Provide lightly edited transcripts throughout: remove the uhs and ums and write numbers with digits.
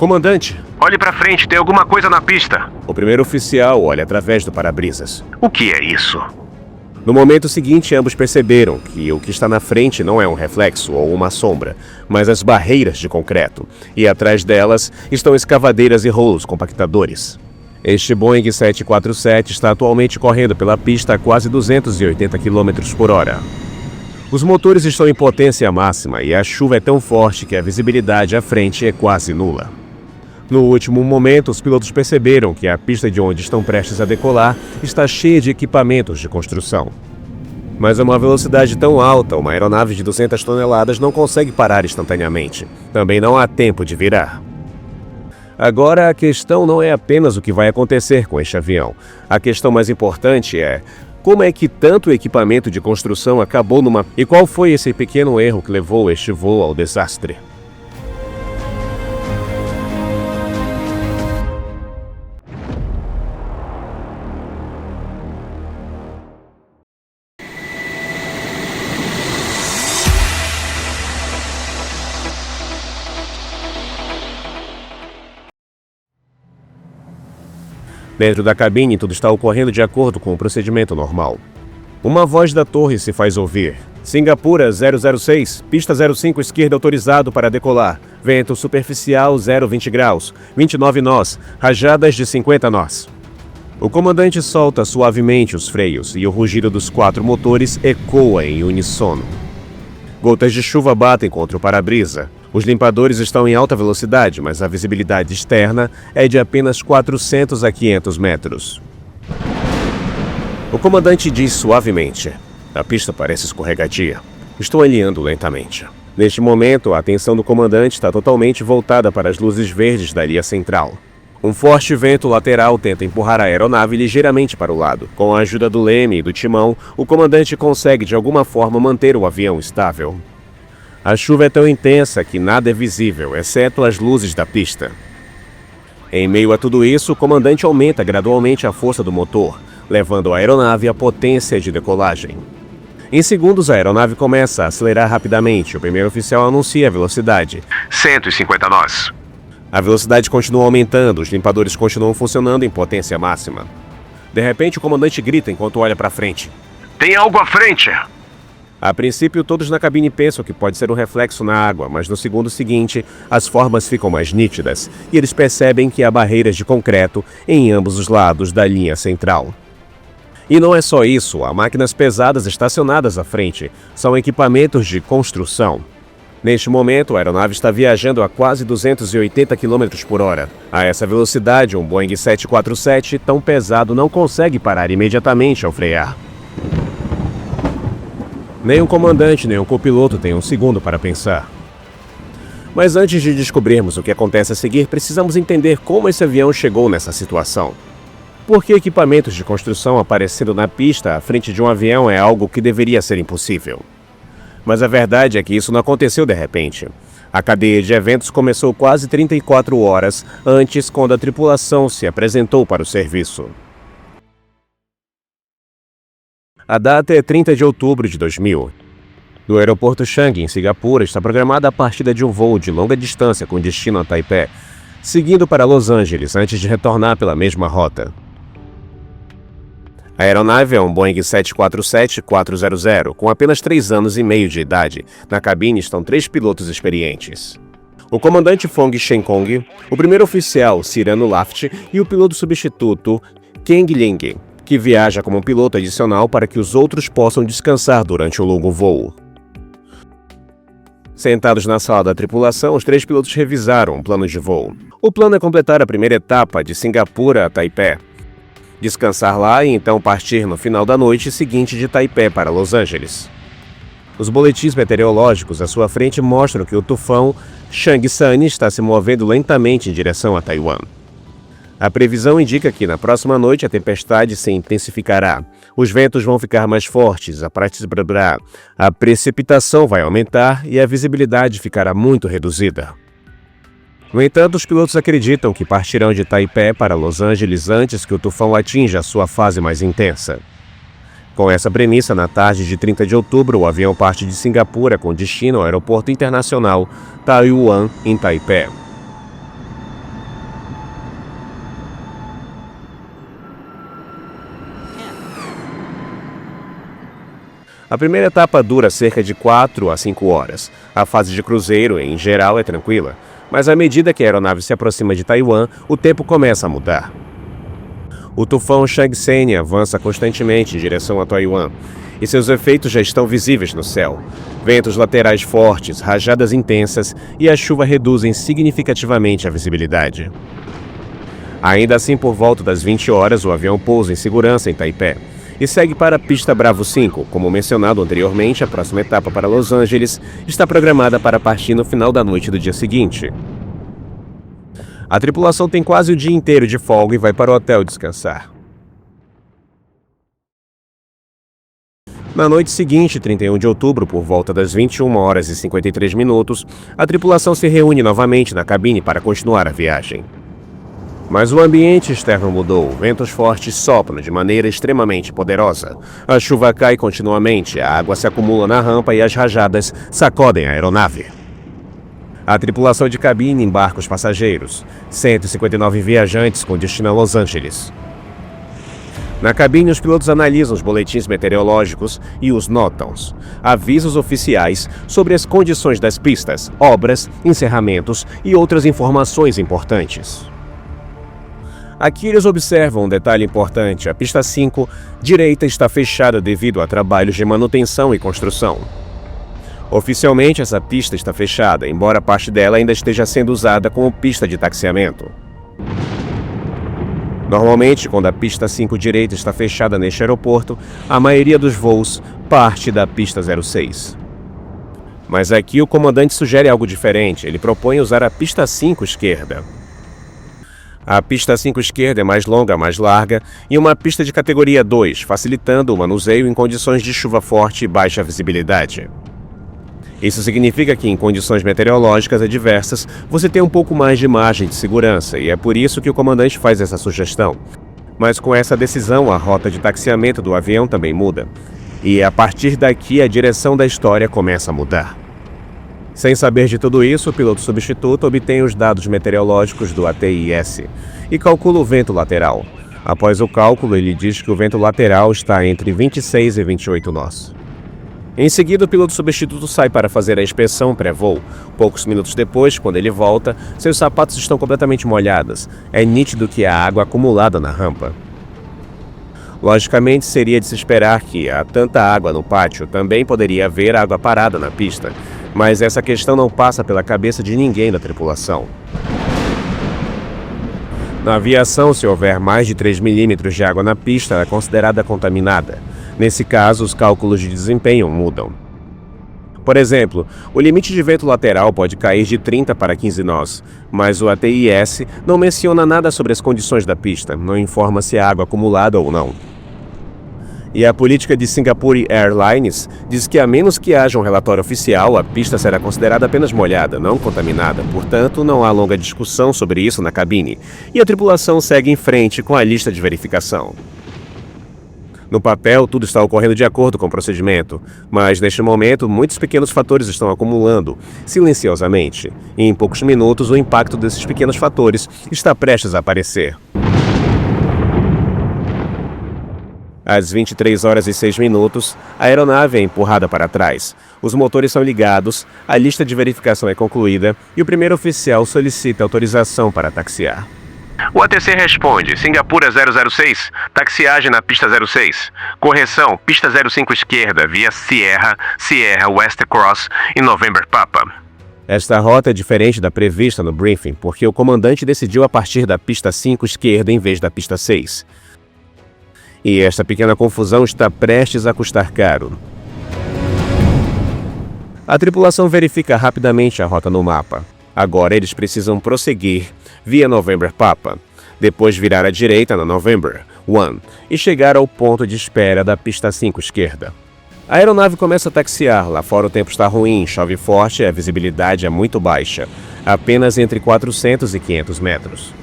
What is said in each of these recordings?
Comandante! Olhe pra frente, tem alguma coisa na pista. O primeiro oficial olha através do para-brisas. O que é isso? No momento seguinte, ambos perceberam que o que está na frente não é um reflexo ou uma sombra, mas as barreiras de concreto, e atrás delas estão escavadeiras e rolos compactadores. Este Boeing 747 está atualmente correndo pela pista a quase 280 km por hora. Os motores estão em potência máxima e a chuva é tão forte que a visibilidade à frente é quase nula. No último momento, os pilotos perceberam que a pista de onde estão prestes a decolar está cheia de equipamentos de construção. Mas a uma velocidade tão alta, uma aeronave de 200 toneladas não consegue parar instantaneamente. Também não há tempo de virar. Agora, a questão não é apenas o que vai acontecer com este avião. A questão mais importante é como é que tanto equipamento de construção acabou numa... E qual foi esse pequeno erro que levou este voo ao desastre? Dentro da cabine, tudo está ocorrendo de acordo com o procedimento normal. Uma voz da torre se faz ouvir. Singapura 006, pista 05 esquerda autorizado para decolar. Vento superficial 0,20 graus, 29 nós, rajadas de 50 nós. O comandante solta suavemente os freios e o rugido dos 4 motores ecoa em unissono. Gotas de chuva batem contra o para-brisa. Os limpadores estão em alta velocidade, mas a visibilidade externa é de apenas 400 a 500 metros. O comandante diz suavemente: a pista parece escorregadia. Estou alinhando lentamente. Neste momento, a atenção do comandante está totalmente voltada para as luzes verdes da linha central. Um forte vento lateral tenta empurrar a aeronave ligeiramente para o lado. Com a ajuda do leme e do timão, o comandante consegue de alguma forma manter o avião estável. A chuva é tão intensa que nada é visível, exceto as luzes da pista. Em meio a tudo isso, o comandante aumenta gradualmente a força do motor, levando a aeronave à potência de decolagem. Em segundos, a aeronave começa a acelerar rapidamente. O primeiro oficial anuncia a velocidade. 150 nós. A velocidade continua aumentando, os limpadores continuam funcionando em potência máxima. De repente, o comandante grita enquanto olha para frente. Tem algo à frente! A princípio, todos na cabine pensam que pode ser um reflexo na água, mas no segundo seguinte, as formas ficam mais nítidas e eles percebem que há barreiras de concreto em ambos os lados da linha central. E não é só isso, há máquinas pesadas estacionadas à frente, são equipamentos de construção. Neste momento, a aeronave está viajando a quase 280 km por hora. A essa velocidade, um Boeing 747 tão pesado não consegue parar imediatamente ao frear. Nem o comandante, nem o copiloto têm um segundo para pensar. Mas antes de descobrirmos o que acontece a seguir, precisamos entender como esse avião chegou nessa situação. Por que equipamentos de construção aparecendo na pista à frente de um avião é algo que deveria ser impossível? Mas a verdade é que isso não aconteceu de repente. A cadeia de eventos começou quase 34 horas antes, quando a tripulação se apresentou para o serviço. A data é 30 de outubro de 2000. Do aeroporto Changi, em Singapura, está programada a partida de um voo de longa distância com destino a Taipei, seguindo para Los Angeles antes de retornar pela mesma rota. A aeronave é um Boeing 747-400, com apenas 3 anos e meio de idade. Na cabine estão 3 pilotos experientes. O comandante Fong Shenkong, o primeiro oficial Cyrano Laft e o piloto substituto Keng Ling, que viaja como piloto adicional para que os outros possam descansar durante o longo voo. Sentados na sala da tripulação, os 3 pilotos revisaram o plano de voo. O plano é completar a primeira etapa de Singapura a Taipei, descansar lá e então partir no final da noite seguinte de Taipei para Los Angeles. Os boletins meteorológicos à sua frente mostram que o tufão Changsan está se movendo lentamente em direção a Taiwan. A previsão indica que na próxima noite a tempestade se intensificará. Os ventos vão ficar mais fortes, a precipitação vai aumentar e a visibilidade ficará muito reduzida. No entanto, os pilotos acreditam que partirão de Taipei para Los Angeles antes que o tufão atinja a sua fase mais intensa. Com essa premissa, na tarde de 30 de outubro, o avião parte de Singapura com destino ao aeroporto internacional Taoyuan, em Taipei. A primeira etapa dura cerca de 4 a 5 horas. A fase de cruzeiro, em geral, é tranquila, mas à medida que a aeronave se aproxima de Taiwan, o tempo começa a mudar. O tufão Changsheng avança constantemente em direção a Taiwan, e seus efeitos já estão visíveis no céu. Ventos laterais fortes, rajadas intensas e a chuva reduzem significativamente a visibilidade. Ainda assim, por volta das 20 horas, o avião pousa em segurança em Taipei e segue para a pista Bravo 5. Como mencionado anteriormente, a próxima etapa para Los Angeles está programada para partir no final da noite do dia seguinte. A tripulação tem quase o dia inteiro de folga e vai para o hotel descansar. Na noite seguinte, 31 de outubro, por volta das 21 horas e 53 minutos, a tripulação se reúne novamente na cabine para continuar a viagem. Mas o ambiente externo mudou, ventos fortes sopram de maneira extremamente poderosa. A chuva cai continuamente, a água se acumula na rampa e as rajadas sacodem a aeronave. A tripulação de cabine embarca os passageiros, 159 viajantes com destino a Los Angeles. Na cabine, os pilotos analisam os boletins meteorológicos e os NOTAMs, avisos oficiais sobre as condições das pistas, obras, encerramentos e outras informações importantes. Aqui eles observam um detalhe importante: a pista 5 direita está fechada devido a trabalhos de manutenção e construção. Oficialmente, essa pista está fechada, embora parte dela ainda esteja sendo usada como pista de taxiamento. Normalmente, quando a pista 5 direita está fechada neste aeroporto, a maioria dos voos parte da pista 06. Mas aqui o comandante sugere algo diferente. Ele propõe usar a pista 5 esquerda. A pista 5 esquerda é mais longa, mais larga e uma pista de categoria 2, facilitando o manuseio em condições de chuva forte e baixa visibilidade. Isso significa que em condições meteorológicas adversas, você tem um pouco mais de margem de segurança, e é por isso que o comandante faz essa sugestão. Mas com essa decisão, a rota de taxiamento do avião também muda. E a partir daqui, a direção da história começa a mudar. Sem saber de tudo isso, o piloto substituto obtém os dados meteorológicos do ATIS e calcula o vento lateral. Após o cálculo, ele diz que o vento lateral está entre 26 e 28 nós. Em seguida, o piloto substituto sai para fazer a inspeção pré-voo. Poucos minutos depois, quando ele volta, seus sapatos estão completamente molhados. É nítido que há água acumulada na rampa. Logicamente, seria de se esperar que há tanta água no pátio, também poderia haver água parada na pista. Mas essa questão não passa pela cabeça de ninguém da tripulação. Na aviação, se houver mais de 3 milímetros de água na pista, ela é considerada contaminada. Nesse caso, os cálculos de desempenho mudam. Por exemplo, o limite de vento lateral pode cair de 30 para 15 nós, mas o ATIS não menciona nada sobre as condições da pista, não informa se há água acumulada ou não. E a política de Singapore Airlines diz que, a menos que haja um relatório oficial, a pista será considerada apenas molhada, não contaminada. Portanto, não há longa discussão sobre isso na cabine, e a tripulação segue em frente com a lista de verificação. No papel, tudo está ocorrendo de acordo com o procedimento, mas neste momento, muitos pequenos fatores estão acumulando, silenciosamente. E em poucos minutos, o impacto desses pequenos fatores está prestes a aparecer. Às 23 horas e 6 minutos, a aeronave é empurrada para trás. Os motores são ligados, a lista de verificação é concluída e o primeiro oficial solicita autorização para taxiar. O ATC responde: Singapura 006, taxiagem na pista 06. Correção, pista 05 esquerda, via Sierra West Cross e November Papa. Esta rota é diferente da prevista no briefing, porque o comandante decidiu a partir da pista 5 esquerda em vez da pista 6. E esta pequena confusão está prestes a custar caro. A tripulação verifica rapidamente a rota no mapa. Agora eles precisam prosseguir via November Papa, depois virar à direita na November 1 e chegar ao ponto de espera da pista 5 esquerda. A aeronave começa a taxiar. Lá fora o tempo está ruim, chove forte e a visibilidade é muito baixa, apenas entre 400 e 500 metros.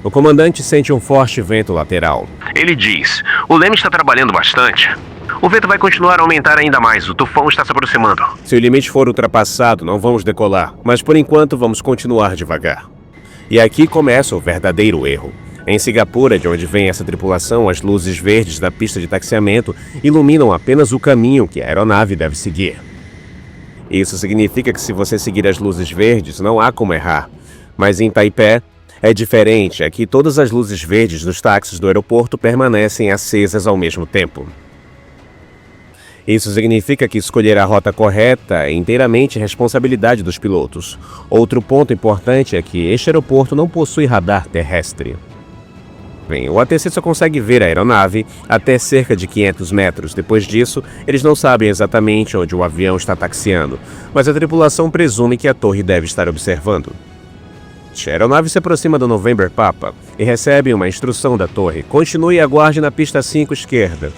O comandante sente um forte vento lateral. Ele diz: o leme está trabalhando bastante. O vento vai continuar a aumentar ainda mais. O tufão está se aproximando. Se o limite for ultrapassado, não vamos decolar, mas por enquanto vamos continuar devagar. E aqui começa o verdadeiro erro. Em Singapura, de onde vem essa tripulação, as luzes verdes da pista de taxiamento iluminam apenas o caminho que a aeronave deve seguir. Isso significa que se você seguir as luzes verdes, não há como errar. Mas em Taipei, é diferente, aqui todas as luzes verdes dos táxis do aeroporto permanecem acesas ao mesmo tempo. Isso significa que escolher a rota correta é inteiramente responsabilidade dos pilotos. Outro ponto importante é que este aeroporto não possui radar terrestre. Bem, o ATC só consegue ver a aeronave até cerca de 500 metros. Depois disso, eles não sabem exatamente onde o avião está taxiando, mas a tripulação presume que a torre deve estar observando. A aeronave se aproxima do November Papa e recebe uma instrução da torre: continue e aguarde na pista 5 esquerda.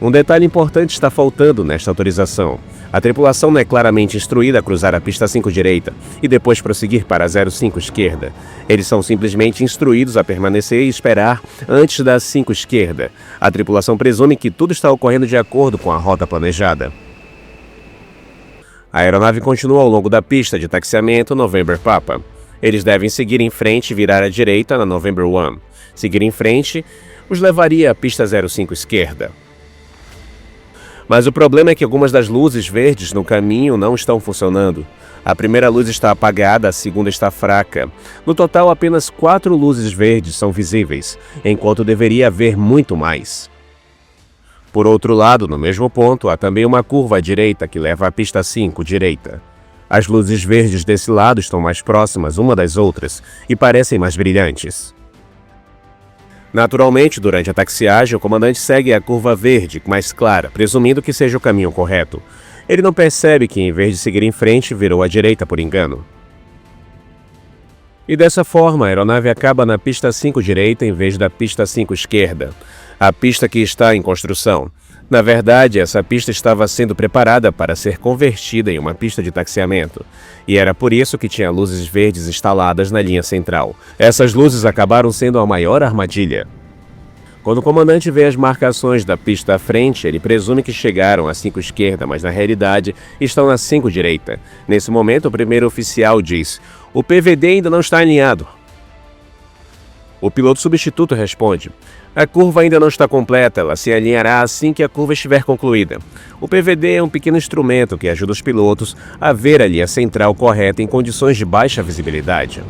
Um detalhe importante está faltando nesta autorização. A tripulação não é claramente instruída a cruzar a pista 5 direita e depois prosseguir para a 05 esquerda. Eles são simplesmente instruídos a permanecer e esperar antes da 5 esquerda. A tripulação presume que tudo está ocorrendo de acordo com a rota planejada. A aeronave continua ao longo da pista de taxiamento November Papa. Eles devem seguir em frente e virar à direita na November 1. Seguir em frente os levaria à pista 05 esquerda. Mas o problema é que algumas das luzes verdes no caminho não estão funcionando. A primeira luz está apagada, a segunda está fraca. No total, apenas 4 luzes verdes são visíveis, enquanto deveria haver muito mais. Por outro lado, no mesmo ponto, há também uma curva à direita que leva à pista 5 direita. As luzes verdes desse lado estão mais próximas uma das outras e parecem mais brilhantes. Naturalmente, durante a taxiagem, o comandante segue a curva verde mais clara, presumindo que seja o caminho correto. Ele não percebe que, em vez de seguir em frente, virou à direita por engano. E dessa forma, a aeronave acaba na pista 5 direita em vez da pista 5 esquerda, a pista que está em construção. Na verdade, essa pista estava sendo preparada para ser convertida em uma pista de taxiamento, e era por isso que tinha luzes verdes instaladas na linha central. Essas luzes acabaram sendo a maior armadilha. Quando o comandante vê as marcações da pista à frente, ele presume que chegaram à 5 esquerda, mas na realidade estão na 5 direita. Nesse momento, o primeiro oficial diz: "O PVD ainda não está alinhado." O piloto substituto responde: "A curva ainda não está completa, ela se alinhará assim que a curva estiver concluída." O PVD é um pequeno instrumento que ajuda os pilotos a ver a linha central correta em condições de baixa visibilidade.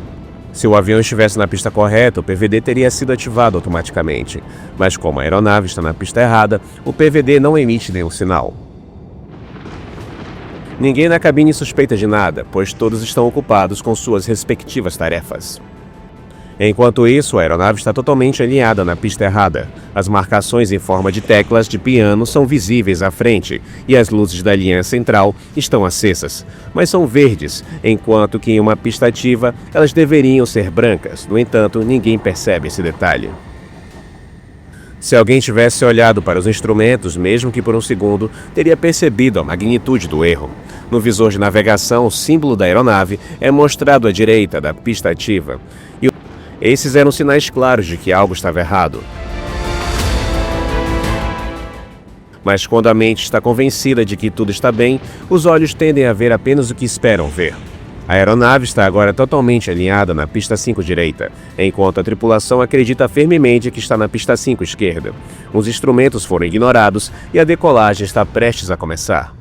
Se o avião estivesse na pista correta, o PVD teria sido ativado automaticamente, mas como a aeronave está na pista errada, o PVD não emite nenhum sinal. Ninguém na cabine suspeita de nada, pois todos estão ocupados com suas respectivas tarefas. Enquanto isso, a aeronave está totalmente alinhada na pista errada. As marcações em forma de teclas de piano são visíveis à frente e as luzes da linha central estão acesas, mas são verdes, enquanto que em uma pista ativa elas deveriam ser brancas. No entanto, ninguém percebe esse detalhe. Se alguém tivesse olhado para os instrumentos, mesmo que por um segundo, teria percebido a magnitude do erro. No visor de navegação, o símbolo da aeronave é mostrado à direita da pista ativa. Esses eram sinais claros de que algo estava errado. Mas quando a mente está convencida de que tudo está bem, os olhos tendem a ver apenas o que esperam ver. A aeronave está agora totalmente alinhada na pista 5 direita, enquanto a tripulação acredita firmemente que está na pista 5 esquerda. Os instrumentos foram ignorados e a decolagem está prestes a começar.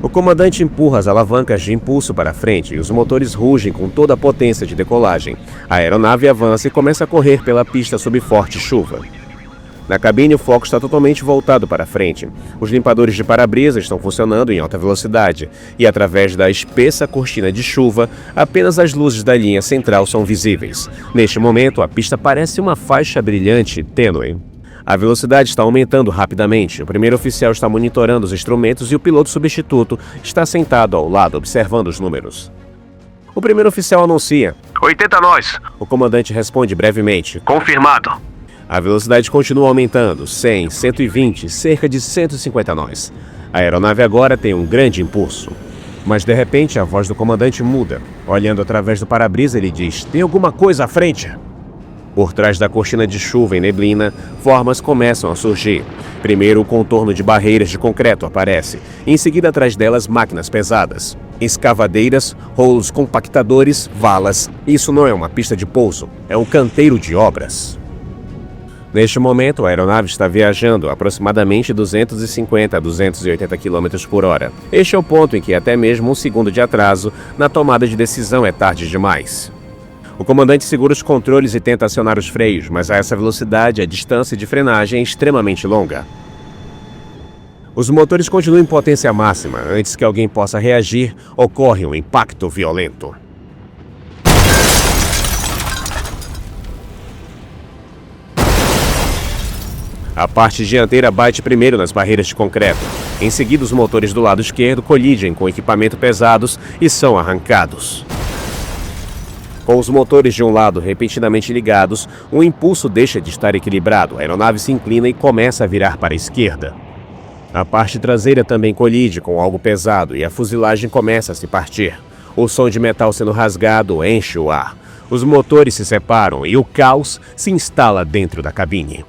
O comandante empurra as alavancas de impulso para frente e os motores rugem com toda a potência de decolagem. A aeronave avança e começa a correr pela pista sob forte chuva. Na cabine, o foco está totalmente voltado para frente. Os limpadores de para-brisa estão funcionando em alta velocidade e, através da espessa cortina de chuva, apenas as luzes da linha central são visíveis. Neste momento, a pista parece uma faixa brilhante tênue. A velocidade está aumentando rapidamente. O primeiro oficial está monitorando os instrumentos e o piloto substituto está sentado ao lado, observando os números. O primeiro oficial anuncia: 80 nós. O comandante responde brevemente: Confirmado. A velocidade continua aumentando, 100, 120, cerca de 150 nós. A aeronave agora tem um grande impulso. Mas de repente a voz do comandante muda. Olhando através do para-brisa, ele diz: "Tem alguma coisa à frente?" Por trás da cortina de chuva e neblina, formas começam a surgir. Primeiro, o contorno de barreiras de concreto aparece. Em seguida, atrás delas, máquinas pesadas. Escavadeiras, rolos compactadores, valas. Isso não é uma pista de pouso, é um canteiro de obras. Neste momento, a aeronave está viajando a aproximadamente 250 a 280 km por hora. Este é o ponto em que até mesmo um segundo de atraso na tomada de decisão é tarde demais. O comandante segura os controles e tenta acionar os freios, mas a essa velocidade a distância de frenagem é extremamente longa. Os motores continuam em potência máxima. Antes que alguém possa reagir, ocorre um impacto violento. A parte dianteira bate primeiro nas barreiras de concreto. Em seguida, os motores do lado esquerdo colidem com equipamento pesados e são arrancados. Com os motores de um lado repentinamente ligados, o impulso deixa de estar equilibrado. A aeronave se inclina e começa a virar para a esquerda. A parte traseira também colide com algo pesado e a fuselagem começa a se partir. O som de metal sendo rasgado enche o ar. Os motores se separam e o caos se instala dentro da cabine.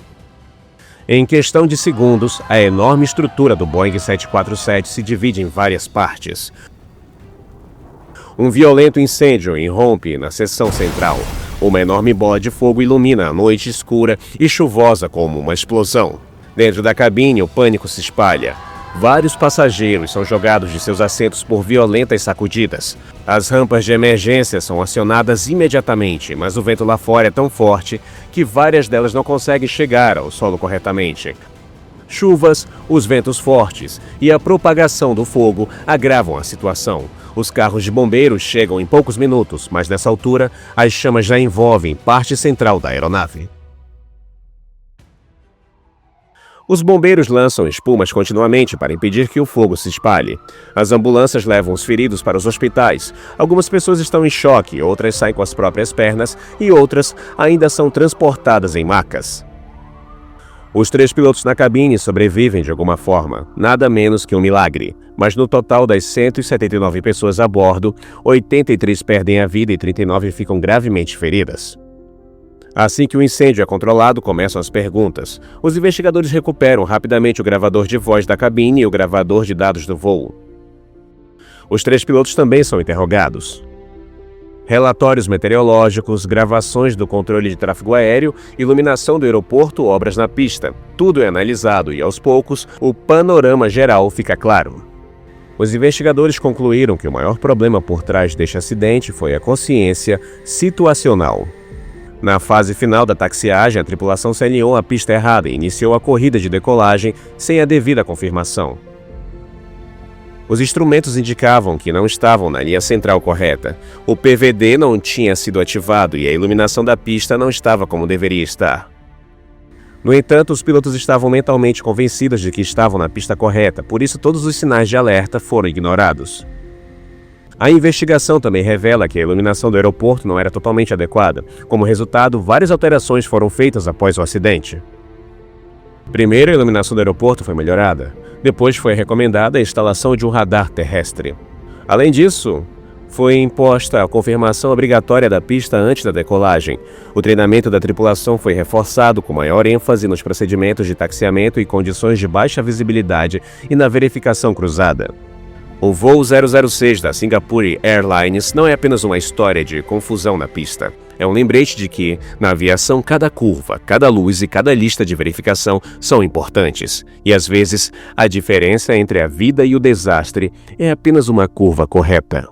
Em questão de segundos, a enorme estrutura do Boeing 747 se divide em várias partes. Um violento incêndio irrompe na seção central. Uma enorme bola de fogo ilumina a noite escura e chuvosa como uma explosão. Dentro da cabine, o pânico se espalha. Vários passageiros são jogados de seus assentos por violentas sacudidas. As rampas de emergência são acionadas imediatamente, mas o vento lá fora é tão forte que várias delas não conseguem chegar ao solo corretamente. Chuvas, os ventos fortes e a propagação do fogo agravam a situação. Os carros de bombeiros chegam em poucos minutos, mas nessa altura, as chamas já envolvem parte central da aeronave. Os bombeiros lançam espumas continuamente para impedir que o fogo se espalhe. As ambulâncias levam os feridos para os hospitais. Algumas pessoas estão em choque, outras saem com as próprias pernas e outras ainda são transportadas em macas. Os 3 pilotos na cabine sobrevivem de alguma forma, nada menos que um milagre. Mas no total das 179 pessoas a bordo, 83 perdem a vida e 39 ficam gravemente feridas. Assim que o incêndio é controlado, começam as perguntas. Os investigadores recuperam rapidamente o gravador de voz da cabine e o gravador de dados do voo. Os 3 pilotos também são interrogados. Relatórios meteorológicos, gravações do controle de tráfego aéreo, iluminação do aeroporto, obras na pista. Tudo é analisado e, aos poucos, o panorama geral fica claro. Os investigadores concluíram que o maior problema por trás deste acidente foi a consciência situacional. Na fase final da taxiagem, a tripulação se alinhou à pista errada e iniciou a corrida de decolagem sem a devida confirmação. Os instrumentos indicavam que não estavam na linha central correta. O PVD não tinha sido ativado e a iluminação da pista não estava como deveria estar. No entanto, os pilotos estavam mentalmente convencidos de que estavam na pista correta, por isso todos os sinais de alerta foram ignorados. A investigação também revela que a iluminação do aeroporto não era totalmente adequada. Como resultado, várias alterações foram feitas após o acidente. Primeiro, a iluminação do aeroporto foi melhorada. Depois foi recomendada a instalação de um radar terrestre. Além disso, foi imposta a confirmação obrigatória da pista antes da decolagem. O treinamento da tripulação foi reforçado com maior ênfase nos procedimentos de taxiamento e condições de baixa visibilidade e na verificação cruzada. O voo 006 da Singapore Airlines não é apenas uma história de confusão na pista. É um lembrete de que, na aviação, cada curva, cada luz e cada lista de verificação são importantes. E, às vezes, a diferença entre a vida e o desastre é apenas uma curva correta.